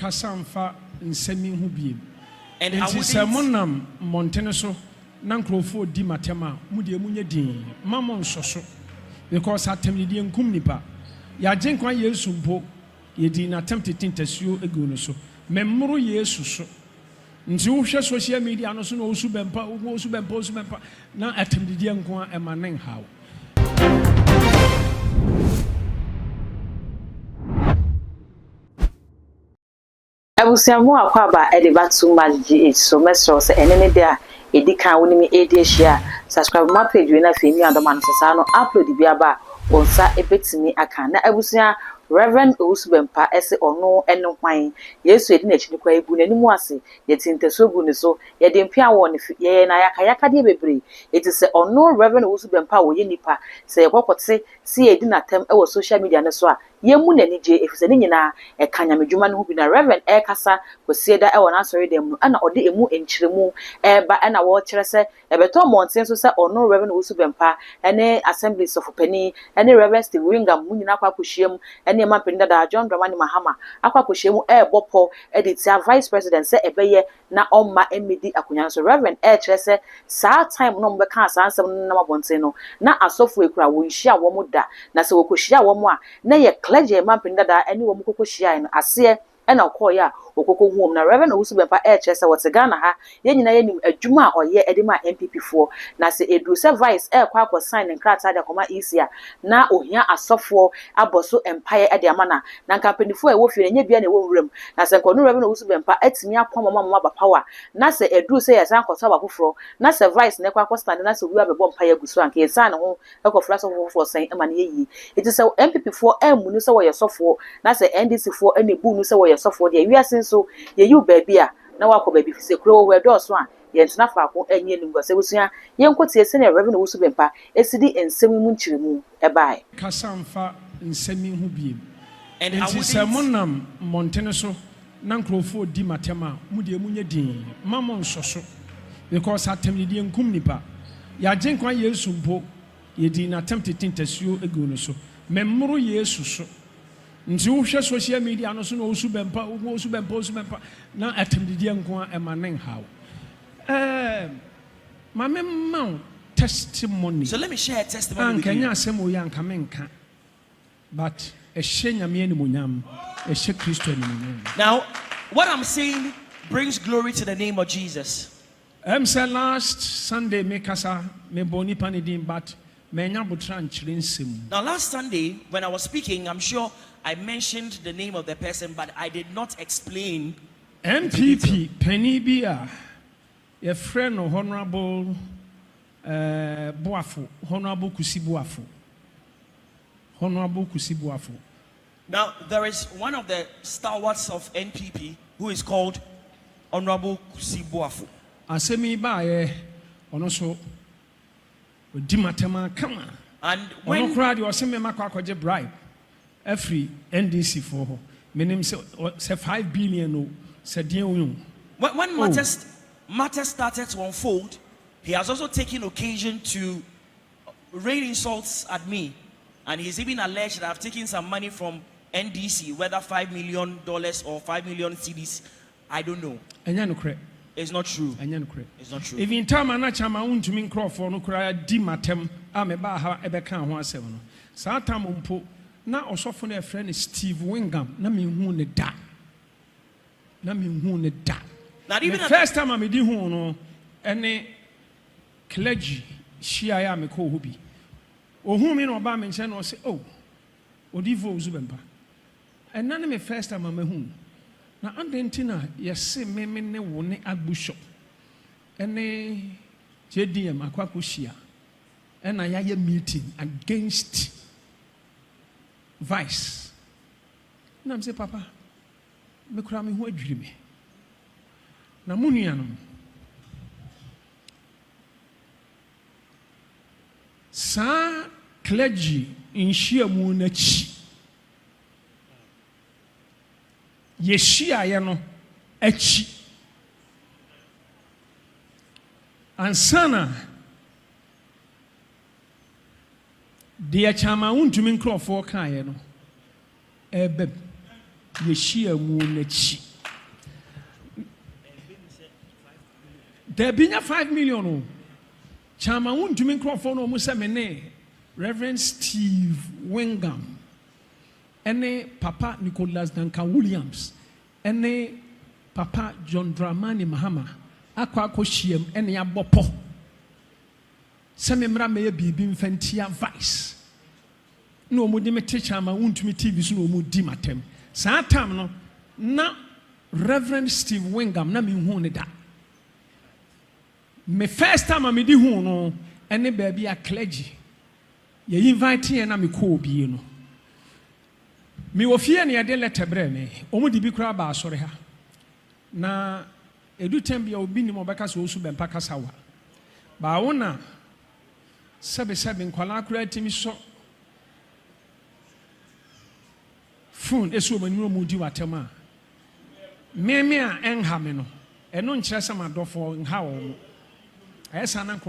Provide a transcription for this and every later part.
kasamfa nsemi hu biem. And I wouldn't. Monam montene so na nkrofo di matema mu de munye din mamon soso because atemni di enkum nipa ya jenkwa Yesu mpo ye di na attempted tintasuo egu no so memro Yesu so nti wo hwe social media no so na Owusu Bempah na atemni di enko emanen hawo. Abusiamu akwaba edebatu maji so mesro se enene dia edika wonimi edehia subscribe my page we na femi adoma no sasa no upload bia ba onsa ebetimi aka na abusia Reverend Owusu Bempah ese ono eno hwan Yesu edi na chi kwa ebu nanimu ase yetinteso gu ne so ye de mpia wo ne ye na yaka de bebre eti se ono Reverend Owusu Bempah wo ye nipa se yekokote si edi na tem e wo social media ne so a yemu nani je efise ne nyina e kanyamedwuma ne ho bi na Reverend e kasa kwesieda e wo na sorry dem no ana ode emu enkyeremu e ba na wo kyere se e beto monten so se ono Reverend Owusu Bempah ene Assemblies of Penny ene Reverend Steve Wingam mu nyina kwa kohyiam ene ma penda da John Dramani Mahama akwa kohyiam e bopo editia vice president se ebeye na omma emedi akonya so Reverend e kyere se saa time no mbeka asansem na mabonten no na asofo ekura wo nhia wo mu da na se wo kohia wo mu a na ye clergy man pinda da eni wo mu kokohia no ase ena okoya okoko huom na Reverend Owusu Bempah chese wote Ghana ha ye nyina ye nim adwuma a oye edema NPP fo na se edu se vice kwa akọ sign nkrata de koma easier na ohia asofo aboso empire ede amana na company fo e wo fie nya bia na wo nwuram na se nkono Reverend Owusu Bempah atimi akọ mama ba power na se edu se ye san koso ba foforo na se vice ne kwa akọ stand na se wi abebo empire guso anka ye san ho ekọ flash of foforo san emane ye it is NPP fo emunu se wo ye sofo na se NDC fo ene bu nu se wo sofo de wiase so ye yu baby a na wakọ baby fi se kro we do so a ye ntena faako enye nim go se busua ye nkotie se na Reverend Owusu Bempah esidi ensemi mu nkyiremu e bae kasamfa nsemi hu biem. And I wouldn't. Monam montene so na nkrofo di matema mu de munye din mamon soso because atemni di enkum nipa ya jenkwa Yesu mpo ye di na attempted tintasuo egu no so memro Yesu so nti wo hwe social media no so na Owusu Bempah na atemdidi enko emanen hawo. Mama testimony. So let me share a testimony with you. Ankanya asemo ya nkamenka. But nyame ni munyam, Kristo ni munyam. Now, what I'm saying brings glory to the name of Jesus. Say last Sunday me kasa me boni panidin but menya butra nchire nsem. Now last Sunday when I was speaking, I'm sure I mentioned the name of the person, but I did not explain. NPP Penny Bia, your friend Honorable Boafo, Honorable Kusibuafo. Now there is one of the stalwarts of NPP who is called Honorable Kusibuafo. Asemi ba onoso odimatema kama. And when ono crowd was me makwakoje bribe. Every NDC for meaning say 5 billion no said when matters started to unfold, he has also taken occasion to rain insults at me, and he's even alleged that I've taken some money from NDC, whether $5 million or 5 million cedis, I don't know. It's not true. It's not true. Even time anachama untumi nkrofo no kura di matem ameba ha ebeka ho asem no. Sa tam mpo na osofo na friend Steve Wingam na me hu ne da. Not even the first time I di hu no ene clergy shia ya me ko hobi. Ohun mi no ba me nche no say oh odivo Owusu Bempah. And none me first time I hu. Na andentina yesi me ne wo ne agbusho. Ene JDM akwako shia. Ena ya meeting against vice. Na mse papa me kura me ho adwiri me. Na munua no. Sa clergy inhia mu na chi. Yeshia ye no achi. Ansana de chama untumi nkrofo kan ye no ebe yeshia mu na chi. there be 5 million. Chama won't do me microphone or Musamene, Reverend Steve Wingham, Ene Papa Nicholas Duncan Williams, Ene Papa John Dramani Mahama, Aqua Koshiem, Ene Abopo. Sememra may be Bimfentia Vice. No mudime Chama won't me TV, no mudimatem. Satam no, na Reverend Steve Wingham, na mi huneda. Me first time I made the no, any baby a clergy. Ye invite me na me ko bi no. Me wo fie na de letter bre me. Omo di bi kra ba asore ha. Na edu tembi obi ni mo beka so Owusu Bempah kasawa. Ba wona sebe nkwala kra timi so. Phone esu mani mu di watema. Me a enha me no. Eno nkyere sama dofo nha wo. I said, I'm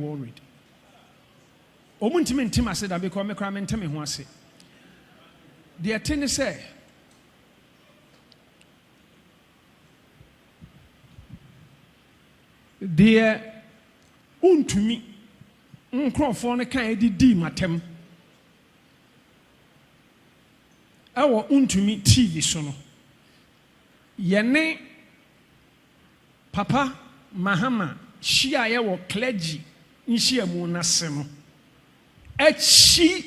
worried. Omuntim intimacy that because me cry mentemi ho ase. The attorney say, "Dear, untumi, nkrofo ne kan edidi matem. Awo untumi TV so no. Yene Papa Mahama Shia yewo clergy nshia mu nase no echi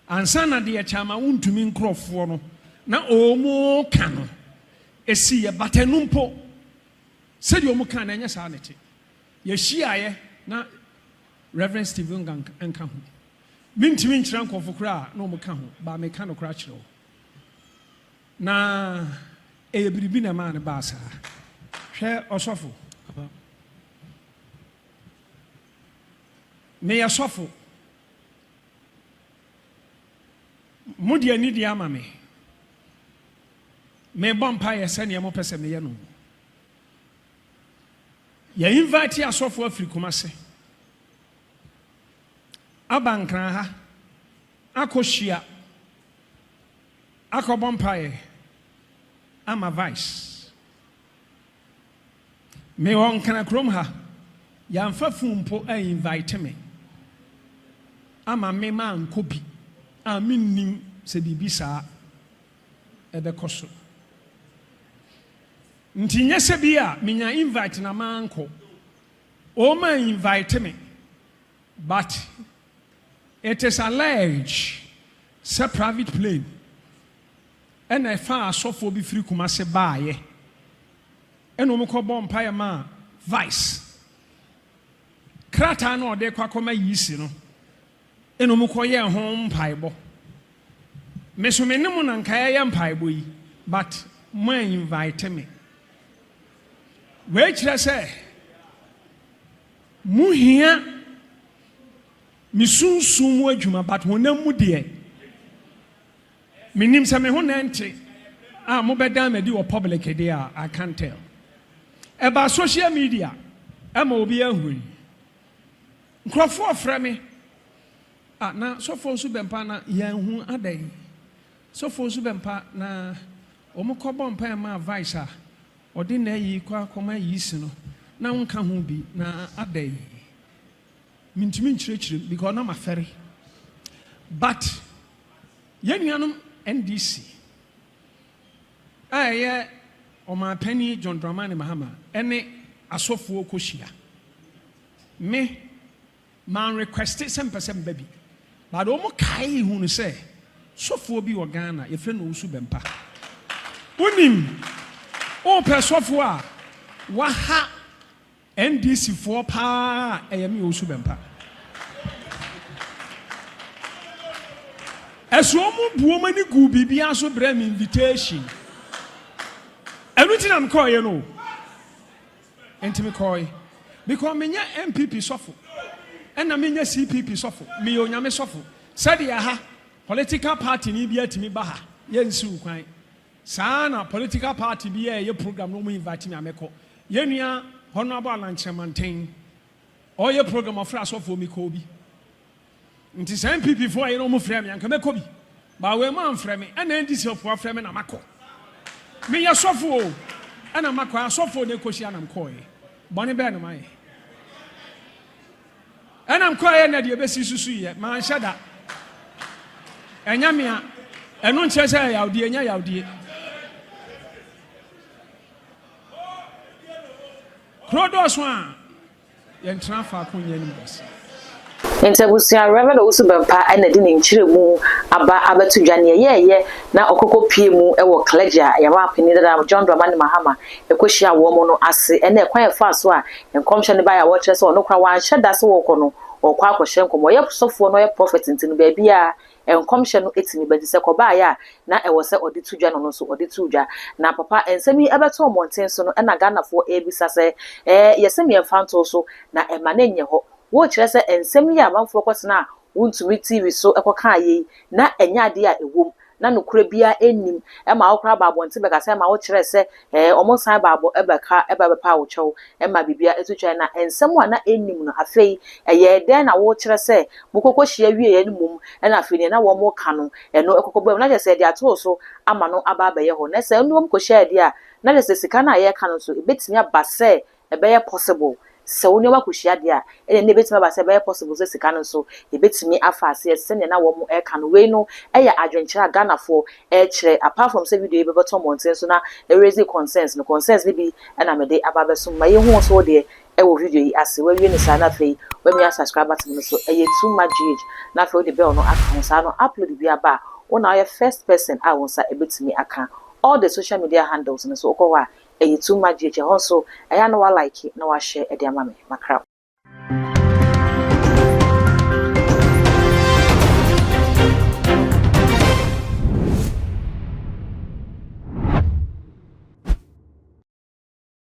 ansa na de chama wuntumi nkrofo no na omo ka no esi ye batanumpo se de omo ka na nya sa nete ye shia ye na Reverend Stephen Gang enka ho mintimi nkyira nkofo kra na omo ka ho ba me ka no kra kyerɛ na biribi na ma ne ba sa hwɛ osofo me ya sofo mudi ani di ama me bompa ye sene mo pese me ye no ya invite ya sofo Afri Kumase abankran ha akohia akobompa ye ama vice me won kana krom ha ya mfa fumpo a invite me ama me ma nkobi a minnim se bibi saa ebe koso nti nyese bia menya invite na manko o ma invite me but it is alleged se private plane and I fa asofo bi Firi Kumase baaye eno mo ko bompa ya ma vice krata na ode kwa koma yisi no eno mu koye ho mpaibo me so me nemu na nkae ya mpaibo yi but mo invite me we kire se mu hia mi sunsun mu adwuma but honam mu de me nim se me ho nante mo beda me di o public dey I can't tell about social media ama obi ahuri nkrofo ofre me na sofo Owusu Bempah na yanhu adai sofo Owusu Bempah na omukobo mpa ma vice a odi na yi kwa koma yi si no na wonka ho bi na adai mintimi nchirechire because na mafere but yenuanom NDC aye Oma Penny John Dramani Mahama ene asofo okohia me man requested some baby but omo kai hu no say sofo bi wo Ghana ye fre no Owusu Bempah unim o pe sofo a wa ha NDC for pa eyemi Owusu Bempah eso omo buoma ni gu bibia so bram invitation everything I'm calling you know entimi call because me nya NPP sofo and na me nya CPP sofo me onyame sofo said ya ha political party ni bia timi ba ha yensi ukwan sana political party bia ye program no mo invite me ameko yenua honorable Alanchemanten or ye program of sofo mi ko bi nti sa NPP for ye no mo frɛ me anka meko bi ba we man frɛ me and NDC for frɛ me na mako me ya sofo ana makwa sofo ne koshi anam koe bɔne bɛɛ no mayɛ ɛna nkɔyɛ na deɛ bɛsi susu yɛ manhyɛ da ɛnya me a ɛno nkyerɛ sɛ yawdeɛ nya yawdeɛ kuro dɔɔso a yɛntena faako nyɛ no bɔs Interbusia Reverend Owusu Bempah and the nkyire mu aba abetu dwane ye na okoko pie mu e wo clergy ya ma pini da John Dramani Mahama ekohia wo mo no ase ene ekwan fa so a enkomhye ne ba ya wo kire se ono kra wan hyeda se wo kono okwa akohye nkomo ye sofo no ye prophet ntinu ba bia enkomhye no etimi badi se koba ya na e wo se odi tudwa no so odi tudwa na papa ensemi ebeto omonten so no e na ganafo ebisa se yesemi emfanto so na ema na nye ho wo kire se ensem yi amanfo kwotena wontumi TV so ekoka yi na enya ade a ewom na nokura bia ennim e ma okra baabo nti beka se ma wo kire se omo san baabo ebeka ebebepa wo chew e ma bibia etutwa na ensem a na ennim no afei eye den na wo kire se bukoko hia wie ye mum e na afei na wo mo ka no eno ekokobam na je se de ato so ama no aba abaye ho na se nnom ko hia de a na je se sika na ye ka no so ebetimi aba se ebeye possible se woni ma kuhia de a ene betimi ba se be possible se sika no so e betimi afa ase se ne na wo mo e ka no we no e ya adwenkyere Ghana for e kire apart from say video e be beto monten so na e raise concerns no concerns ni bi na me de aba be so ma ye hu so de e wo video yi ase we wi ni sa na fe we mi subscribe button no so e ye too much na fe o de bell no aka sa no upload bi aba wona ye first person a won sa e betimi aka all the social media handles no so okwa e too much also I know I like it no I share e de ama me makra